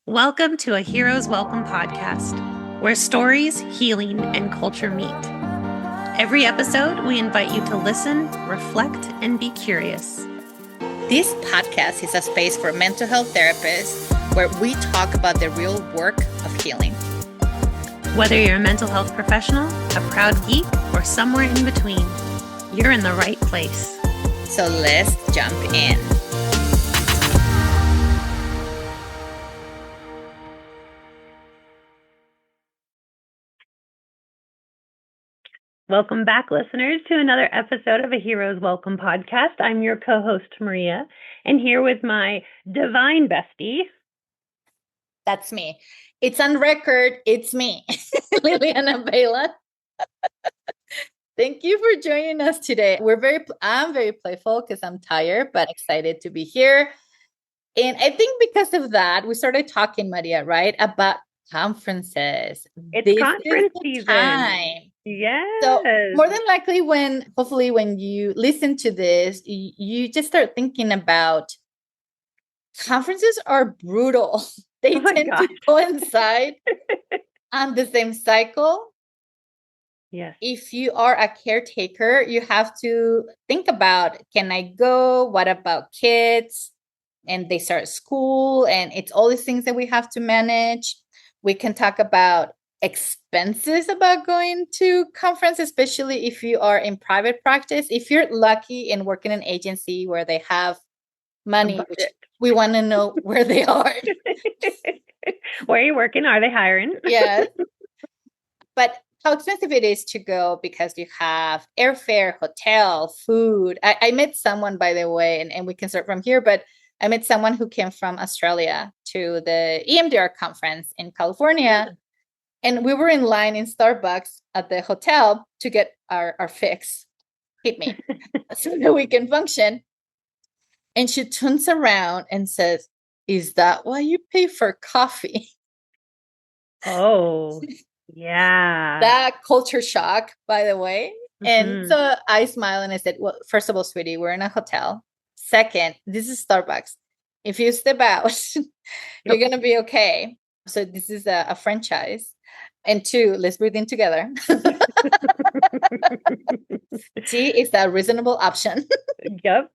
Welcome to a Hero's Welcome podcast, where stories, healing, and culture meet. Every episode, we invite you to listen, reflect, and be curious. This podcast is a space for mental health therapists where we talk about the real work of healing. Whether you're a mental health professional, a proud geek, or somewhere in between, you're in the right place. So let's jump in. Welcome back, listeners, to another episode of a Hero's Welcome podcast. I'm your co-host, Maria, and here with my divine bestie. That's me. It's on record. It's me, Liliana Baylon. Thank you for joining us today. I'm very playful because I'm tired, but excited to be here. And I think because of that, we started talking, Maria, right, about conferences. It's conference season. Time. Yes. So more than likely, hopefully when you listen to this, you just start thinking about conferences are brutal. They tend to coincide on the same cycle. Yes. If you are a caretaker, you have to think about, can I go? What about kids? And they start school, and it's all these things that we have to manage. We can talk about expenses about going to conference, especially if you are in private practice. If you're lucky and work in an agency where they have money, which we want to know where they are. Where are you working? Are they hiring? Yes. But how expensive it is to go because you have airfare, hotel, food. I met someone, by the way, and we can start from here, but I met someone who came from Australia to the EMDR conference in California. And we were in line in Starbucks at the hotel to get our fix, hit me, so that we can function. And she turns around and says, "Is that why you pay for coffee?" Oh, yeah. That culture shock, by the way. Mm-hmm. And so I smiled and I said, well, first of all, sweetie, we're in a hotel. Second, this is Starbucks. If you step out, you're going to be okay. So this is a franchise. And two, let's breathe in together. Tea is a reasonable option. Yep.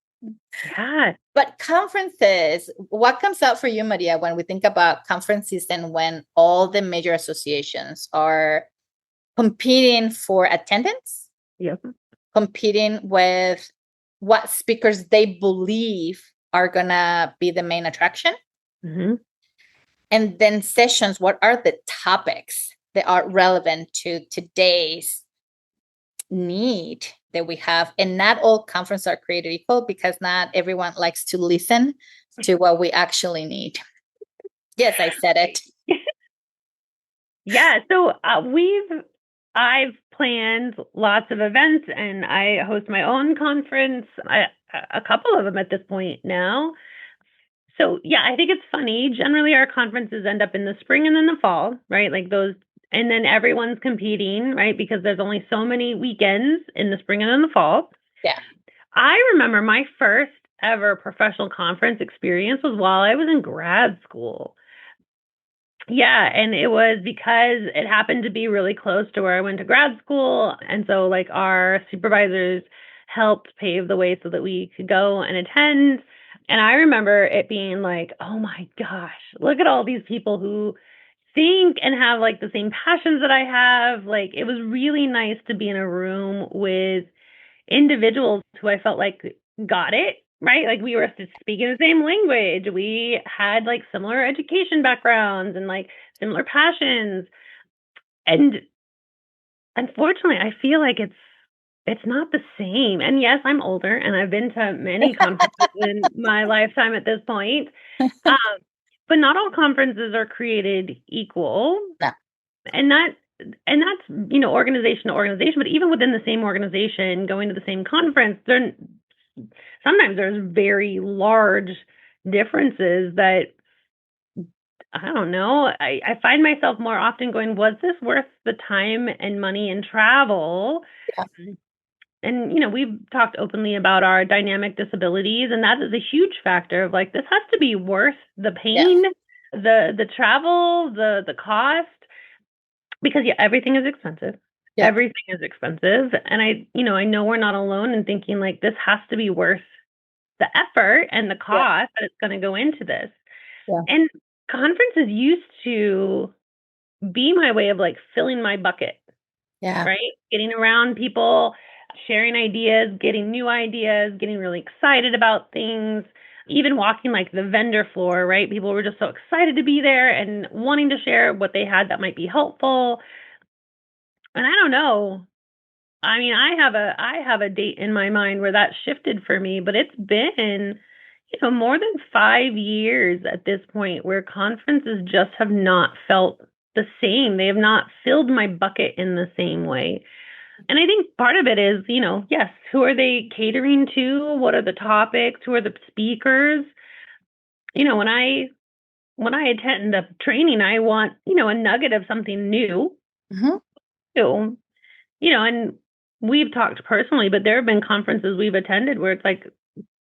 Yeah. But conferences, what comes out for you, Maria, when we think about conferences and when all the major associations are competing for attendance? Yep. Competing with what speakers they believe are going to be the main attraction. Mm-hmm. And then sessions, what are the topics that are relevant to today's need that we have? And not all conferences are created equal because not everyone likes to listen to what we actually need. Yes, I said it. Yeah. So I've planned lots of events and I host my own conference, a couple of them at this point now. So yeah, I think it's funny. Generally, our conferences end up in the spring and then the fall, right? Like those, and then everyone's competing, right? Because there's only so many weekends in the spring and in the fall. Yeah. I remember my first ever professional conference experience was while I was in grad school. Yeah, and it was because it happened to be really close to where I went to grad school. And so like our supervisors helped pave the way so that we could go and attend. And I remember it being like, oh my gosh, look at all these people who think and have like the same passions that I have. Like it was really nice to be in a room with individuals who I felt like got it, right? Like we were speaking the same language. We had like similar education backgrounds and like similar passions. And unfortunately, I feel like it's not the same. And yes, I'm older and I've been to many conferences in my lifetime at this point. But not all conferences are created equal. No. And that's, you know, organization to organization, but even within the same organization, going to the same conference, sometimes there's very large differences that, I don't know, I find myself more often going, was this worth the time and money and travel? Yeah. And, you know, we've talked openly about our dynamic disabilities, and that is a huge factor of like, this has to be worth the pain, The travel, the cost, because yeah, everything is expensive. Yeah. Everything is expensive. And I know we're not alone in thinking like this has to be worth the effort and the Yeah. cost that it's going to go into this. Yeah. And conferences used to be my way of like filling my bucket, Yeah. right? Getting around people, sharing ideas, getting new ideas, getting really excited about things, even walking like the vendor floor, right? People were just so excited to be there and wanting to share what they had that might be helpful. And I don't know. I mean, I have a date in my mind where that shifted for me, but it's been, more than 5 years at this point where conferences just have not felt the same. They have not filled my bucket in the same way. And I think part of it is, yes, who are they catering to? What are the topics? Who are the speakers? When I attend a training, I want, a nugget of something new. Mm-hmm. Too. And we've talked personally, but there have been conferences we've attended where it's like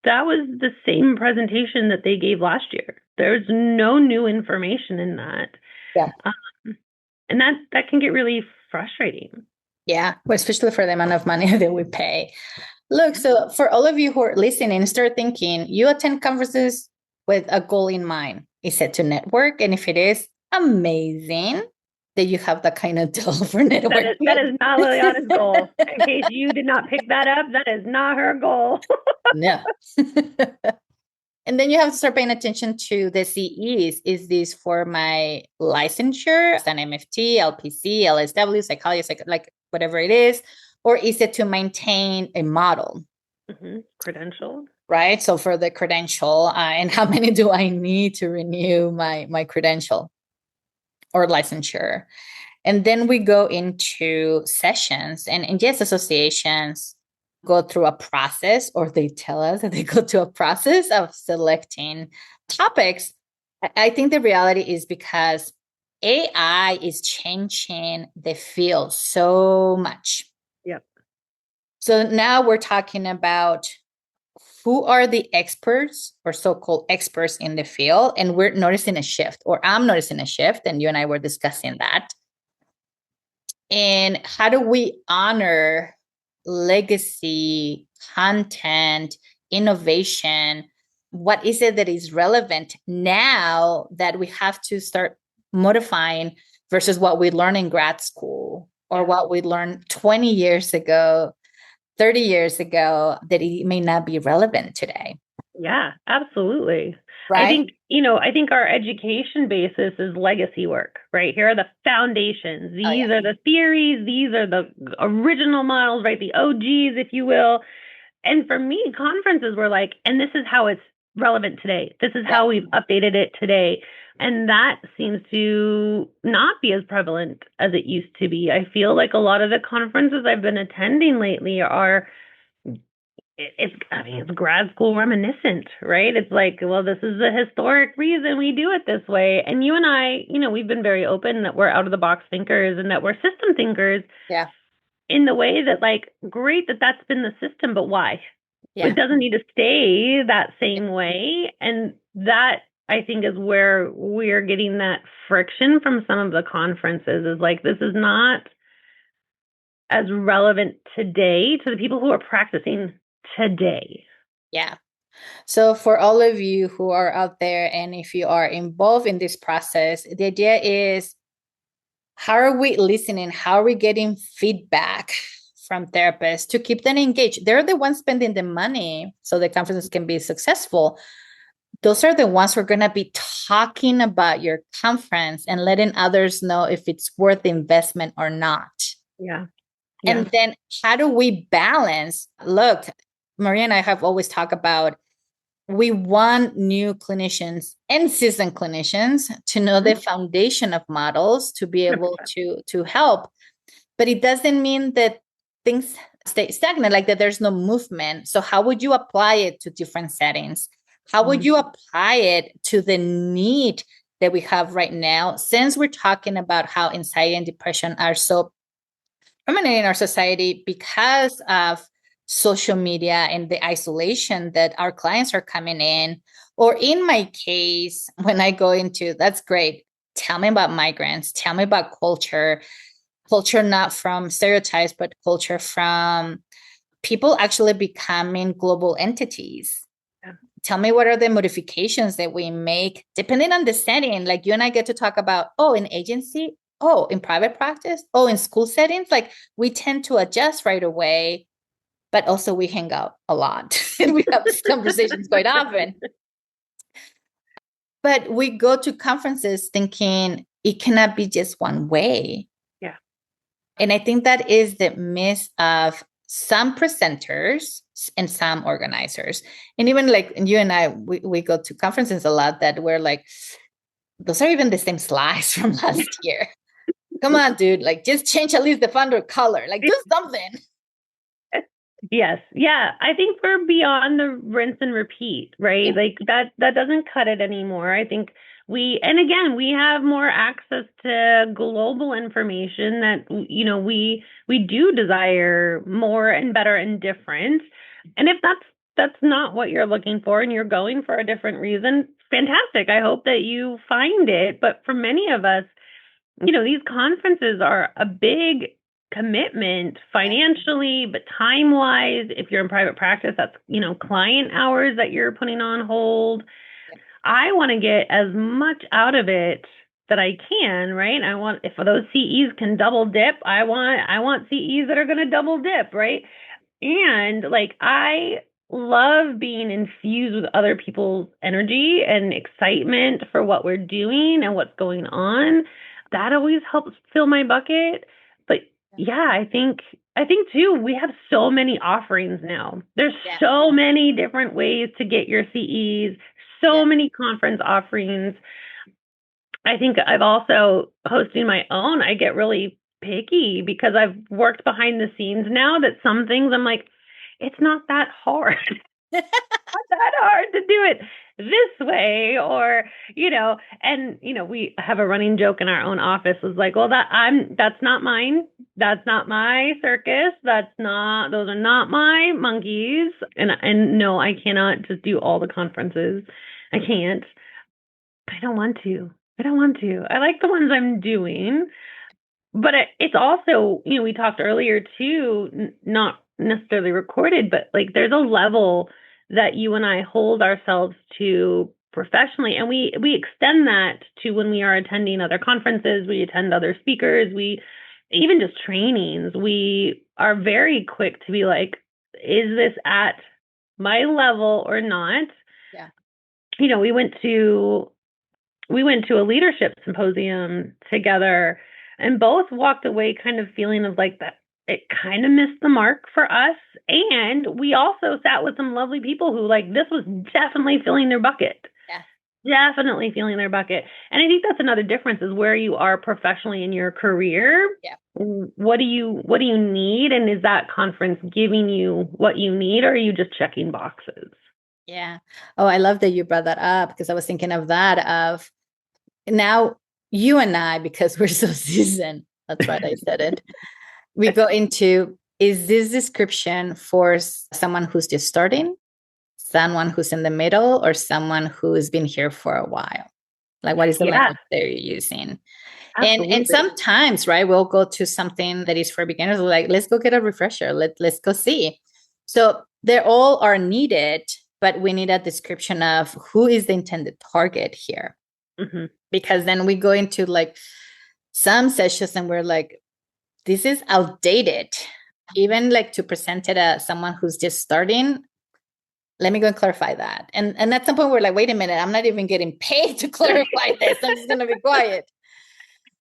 that was the same presentation that they gave last year. There's no new information in that. Yeah. And that can get really frustrating. Yeah. Well, especially for the amount of money that we pay. Look, so for all of you who are listening, start thinking you attend conferences with a goal in mind. Is it to network? And if it is, amazing that you have that kind of deal for networking. That is not Liliana's goal. In case you did not pick that up, that is not her goal. No. And then you have to start paying attention to the CEs. Is this for my licensure, as an MFT, LPC, LSW, psychology, like whatever it is? Or is it to maintain a model? Mm-hmm. Credential. Right. So for the credential, and how many do I need to renew my credential or licensure? And then we go into sessions, and yes, associations go through a process, or they tell us that they go through a process of selecting topics. I think the reality is because AI is changing the field so much. Yep. So now we're talking about who are the experts or so-called experts in the field, and we're noticing a shift, or I'm noticing a shift, and you and I were discussing that. And how do we honor legacy, content, innovation? What is it that is relevant now that we have to start modifying versus what we learned in grad school or what we learned 20 years ago, 30 years ago, that it may not be relevant today? Yeah, absolutely. Right. I think our education basis is legacy work, right? Here are the foundations. These are the theories. These are the original models, right? The OGs, if you will. And for me, conferences were like, and this is how it's relevant today. This is how we've updated it today. And that seems to not be as prevalent as it used to be. I feel like a lot of the conferences I've been attending lately are it's grad school reminiscent, right? It's like, well, this is the historic reason we do it this way. And you and I, we've been very open that we're out of the box thinkers and that we're system thinkers. Yeah. In the way that, like, great that that's been the system, but why? Yeah. It doesn't need to stay that same way. And that, I think, is where we're getting that friction from some of the conferences is like, this is not as relevant today to the people who are practicing today. Yeah. So for all of you who are out there, and if you are involved in this process, the idea is, how are we listening? How are we getting feedback from therapists to keep them engaged? They're the ones spending the money so the conferences can be successful. Those are the ones who are going to be talking about your conference and letting others know if it's worth the investment or not. Yeah. And then how do we balance? Look, Maria and I have always talked about, we want new clinicians and seasoned clinicians to know the foundation of models to be able to help. But it doesn't mean that things stay stagnant, like that there's no movement. So how would you apply it to different settings? How would you apply it to the need that we have right now? Since we're talking about how anxiety and depression are so prominent in our society because of social media and the isolation that our clients are coming in, Or in my case, when I go into, that's great. Tell me about migrants. Tell me about culture not from stereotypes, but culture from people actually becoming global entities. Yeah. Tell me what are the modifications that we make depending on the setting. Like you and I get to talk about, in agency, in private practice, in school settings. Like we tend to adjust right away, but also we hang out a lot and we have these conversations quite often. But we go to conferences thinking it cannot be just one way. Yeah. And I think that is the miss of some presenters and some organizers. And even like you and I, we go to conferences a lot that we're like, those are even the same slides from last year. Come on, dude. Like just change at least the founder color. Like do something. Yes. Yeah. I think we're beyond the rinse and repeat, right? Yeah. Like that doesn't cut it anymore. I think we have more access to global information that, we do desire more and better and different. And if that's not what you're looking for and you're going for a different reason, fantastic. I hope that you find it. But for many of us, these conferences are a big commitment financially, but time-wise, if you're in private practice, that's, client hours that you're putting on hold. I want to get as much out of it that I can, right? If those CEs can double dip, I want CEs that are going to double dip, right? And I love being infused with other people's energy and excitement for what we're doing and what's going on. That always helps fill my bucket. But yeah, I think too, we have so many offerings now. There's so many different ways to get your CEs, so many conference offerings. I think I've also hosting my own, I get really picky because I've worked behind the scenes now that some things I'm like, it's not that hard. Not that hard to do it this way, or we have a running joke in our own office was like, well, that's not mine. That's not my circus. Those are not my monkeys. And no, I cannot just do all the conferences. I can't. I don't want to. I like the ones I'm doing, but it's also, we talked earlier too, not necessarily recorded, but there's a level that you and I hold ourselves to professionally. And we extend that to when we are attending other conferences, we attend other speakers, we even just trainings, we are very quick to be like, is this at my level or not? Yeah. We went to a leadership symposium together and both walked away kind of feeling of that it kind of missed the mark for us. And we also sat with some lovely people who this was definitely filling their bucket. Yeah. Definitely filling their bucket. And I think that's another difference is where you are professionally in your career. Yeah. What do you need? And is that conference giving you what you need, or are you just checking boxes? Yeah. Oh, I love that you brought that up because I was thinking of that of now you and I, because we're so seasoned, that's right, I said it. We go into, is this description for someone who's just starting, someone who's in the middle, or someone who's been here for a while? What is the language they're using? And sometimes, right, we'll go to something that is for beginners, let's go get a refresher. Let's go see. So they all are needed, but we need a description of who is the intended target here. Mm-hmm. Because then we go into some sessions and we're like, this is outdated. Even to present it as someone who's just starting, let me go and clarify that. And at some point we're like, wait a minute, I'm not even getting paid to clarify this. I'm just going to be quiet.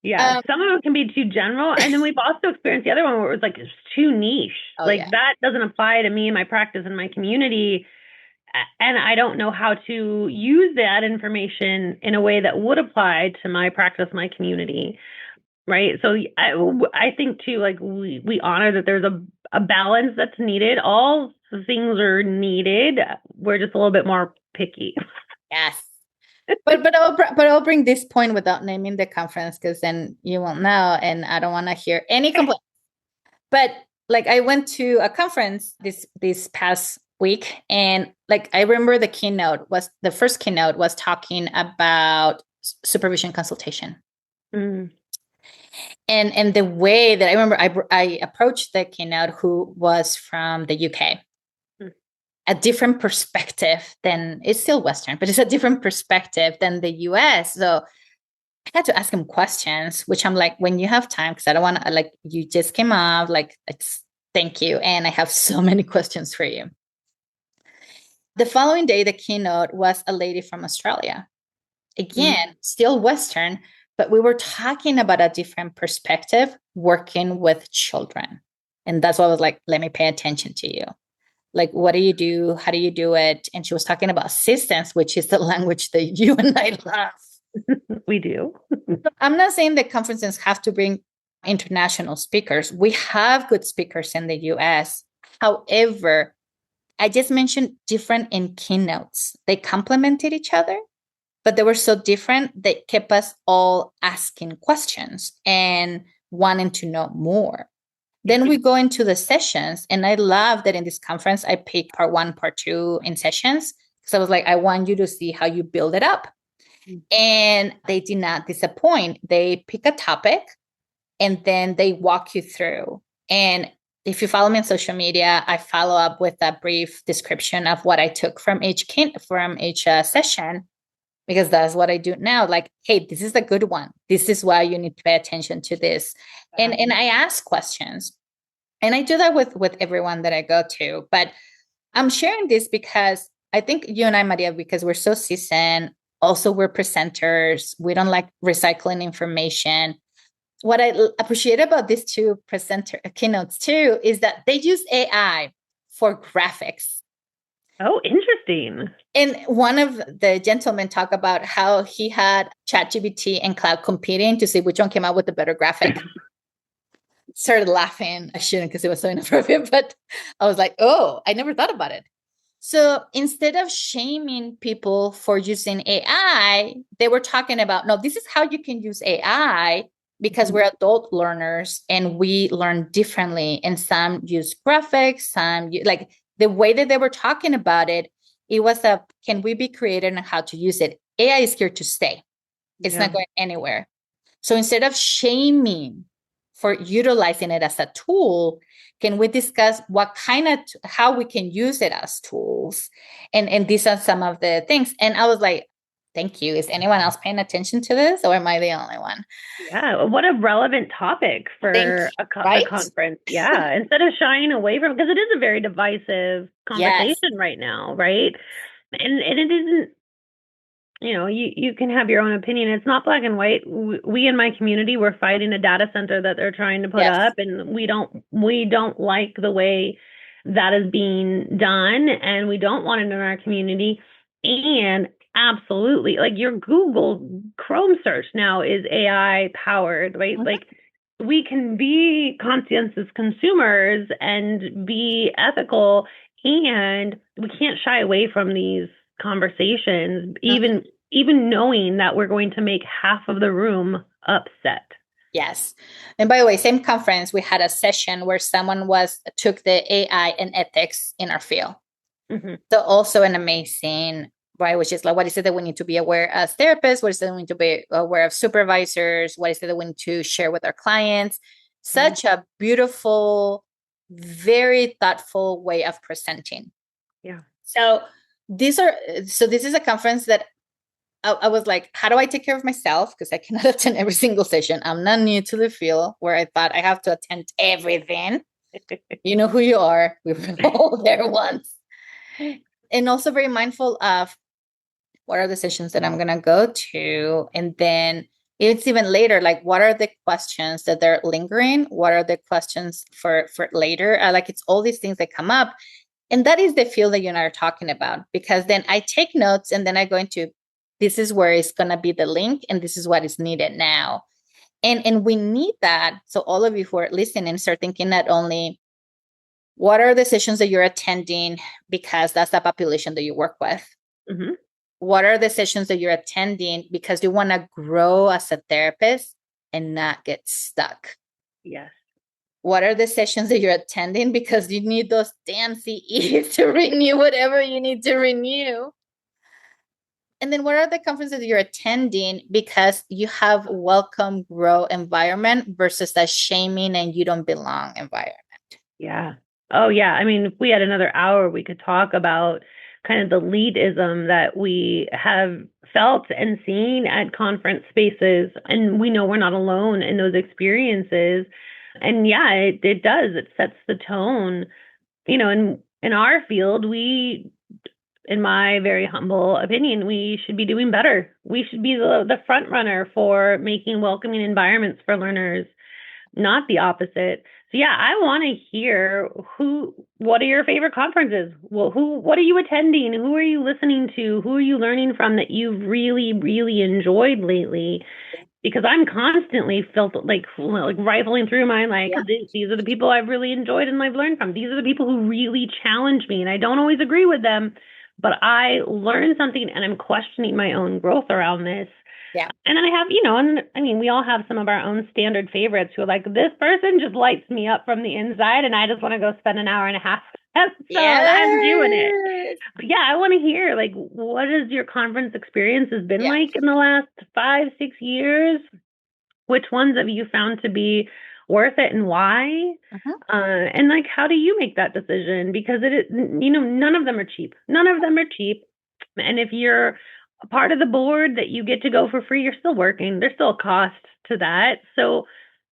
Yeah, some of it can be too general. And then we've also experienced the other one where it was it's too niche. That doesn't apply to me and my practice and my community. And I don't know how to use that information in a way that would apply to my practice, my community. Right. So I think too, we honor that there's a balance that's needed. All things are needed. We're just a little bit more picky. Yes. But I'll bring this point without naming the conference because then you won't know. And I don't want to hear any complaints. But I went to a conference this past week. And like, I remember the first keynote was talking about supervision consultation. Mm. And the way that I remember I approached the keynote, who was from the UK, a different perspective than, it's still Western, but it's a different perspective than the US. So I had to ask him questions, which I'm like, when you have time, because I don't want to, like, you just came out, like, thank you. And I have so many questions for you. The following day, the keynote was a lady from Australia. Again, still Western, but we were talking about a different perspective working with children. And that's why I was like, let me pay attention to you. Like, what do you do? How do you do it? And she was talking about assistance, which is the language that you and I love. We do. I'm not saying that conferences have to bring international speakers. We have good speakers in the US. However, I just mentioned different in keynotes. They complemented each other, but they were so different that kept us all asking questions and wanting to know more. Then we go into the sessions, and I love that in this conference, I picked part 1, part 2 in sessions, because I was like, I want you to see how you build it up. And they did not disappoint. They pick a topic and then they walk you through. And if you follow me on social media, I follow up with a brief description of what I took from each session, because that's what I do now. Like, hey, this is a good one. This is why you need to pay attention to this. And I ask questions. And I do that with everyone that I go to. But I'm sharing this because I think you and I, Maria, because we're so seasoned, also we're presenters. We don't like recycling information. What I appreciate about these two keynotes too is that they use AI for graphics. Oh, interesting. And one of the gentlemen talked about how he had ChatGPT and Cloud competing to see which one came out with the better graphic. Started laughing. I shouldn't, because it was so inappropriate, but I was like, oh, I never thought about it. So instead of shaming people for using AI, they were talking about, no, this is how you can use AI, because we're adult learners and we learn differently. And some use graphics, some like the way that they were talking about it, it was can we be creative in how to use it? AI is here to stay. It's not going anywhere. So instead of shaming for utilizing it as a tool, can we discuss how we can use it as tools? And these are some of the things. And I was like, thank you. Is anyone else paying attention to this, or am I the only one? Yeah. What a relevant topic for a conference. Yeah. Instead of shying away from, because it is a very divisive conversation right now, right? And it isn't, you can have your own opinion. It's not black and white. We in my community, we're fighting a data center that they're trying to put up, and we don't like the way that is being done, and we don't want it in our community. And absolutely, like, your Google Chrome search now is AI powered, right? Like, we can be conscientious consumers and be ethical, and we can't shy away from these conversations, even knowing that we're going to make half of the room upset. Yes. And by the way, same conference, we had a session where someone took the AI and ethics in our field. So also an amazing, right, which is like, what is it that we need to be aware as therapists? What is it that we need to be aware of supervisors? What is it that we need to share with our clients? Such a beautiful, very thoughtful way of presenting. Yeah. So this is a conference that I was like, how do I take care of myself? Because I cannot attend every single session. I'm not new to the field where I thought I have to attend everything. You know who you are. We were all there once. And also very mindful of what are the sessions that I'm going to go to. And then it's even later, like, what are the questions that they're lingering? What are the questions for later? Like, it's all these things that come up. And that is the field that you and I are talking about, because then I take notes and then I go into, this is where it's going to be the link, and this is what is needed now. And we need that. So all of you who are listening, start thinking not only what are the sessions that you're attending, because that's the population that you work with. What are the sessions that you're attending because you want to grow as a therapist and not get stuck? Yes. what are the sessions that you're attending, because you need those damn CEs to renew whatever you need to renew. And then what are the conferences you're attending because you have welcome, grow environment versus that shaming and you don't belong environment? Yeah. Oh, yeah. I mean, if we had another hour, we could talk about kind of the elitism that we have felt and seen at conference spaces. And we know we're not alone in those experiences. And yeah, it does. It sets the tone. You know, in our field, in my very humble opinion, we should be doing better. We should be the front runner for making welcoming environments for learners, not the opposite. So yeah, I want to hear what are your favorite conferences? Well, what are you attending? Who are you listening to? Who are you learning from that you've really, really enjoyed lately? Because I'm constantly felt like rifling through mine, these are the people I've really enjoyed and I've learned from. These are the people who really challenge me, and I don't always agree with them, but I learned something and I'm questioning my own growth around this. Yeah. And I have, and I mean, we all have some of our own standard favorites who are like, this person just lights me up from the inside and I just want to go spend an hour and a half with them. So I'm doing it. But yeah, I want to hear, like, what has your conference experience has been like in the last 5-6 years? Which ones have you found to be worth it and why? And like, how do you make that decision? Because none of them are cheap. None of them are cheap. And if you're a part of the board that you get to go for free, you're still working. There's still a cost to that. So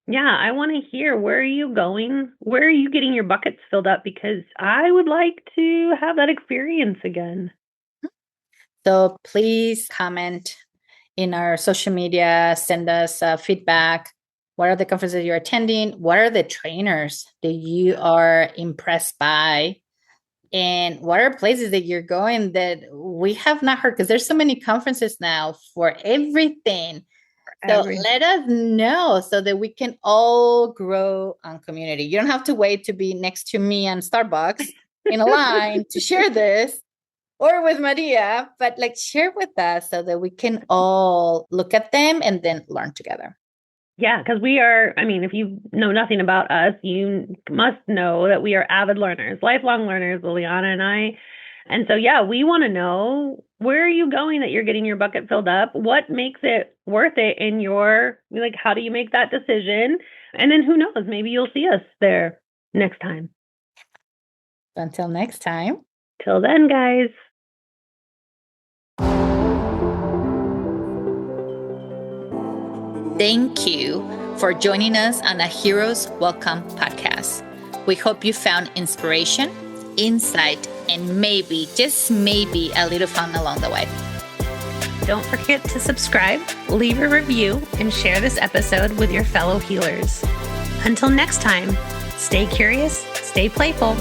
yeah, I want to hear, where are you going? Where are you getting your buckets filled up? Because I would like to have that experience again. So please comment in our social media, send us feedback. What are the conferences you're attending? What are the trainers that you are impressed by? And what are places that you're going that we have not heard? Because there's so many conferences now for everything. So let us know so that we can all grow on community. You don't have to wait to be next to me on Starbucks in a line to share this, or with Maria, but like share with us so that we can all look at them and then learn together. Yeah, because we are, I mean, if you know nothing about us, you must know that we are avid learners, lifelong learners, Liliana and I. And so, yeah, we want to know, where are you going that you're getting your bucket filled up? What makes it worth it in how do you make that decision? And then who knows, maybe you'll see us there next time. Until next time. Till then, guys. Thank you for joining us on a Heroes Welcome podcast. We hope you found inspiration, insight, and maybe, just maybe, a little fun along the way. Don't forget to subscribe, leave a review, and share this episode with your fellow healers. Until next time, stay curious, stay playful,